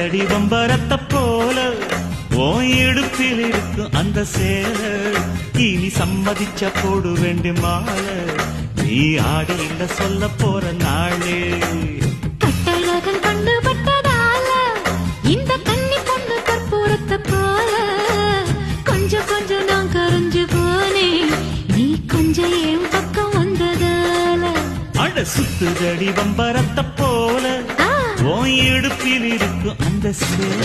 அடி வம்பரத்த போல ஓன் இடுப்பில் இருக்கும் அந்த சேல இனி சம்மதிச்ச போடு வேண்டி மால நீ ஆடி இல்ல சொல்ல போற நாளே கட்டழகன் கண்ணு பட்டதால இந்த கண்ணி பொண்ணு கற்பூரத்தை போல கொஞ்சம் கொஞ்சம் நான் கரைஞ்சு போனேன் நீ கொஞ்சம் என் பக்கம் வந்ததால அட சுத்துதடி வம்பரத்த போல ஓன் இடுப்பில் இருக்கும் அந்த சேல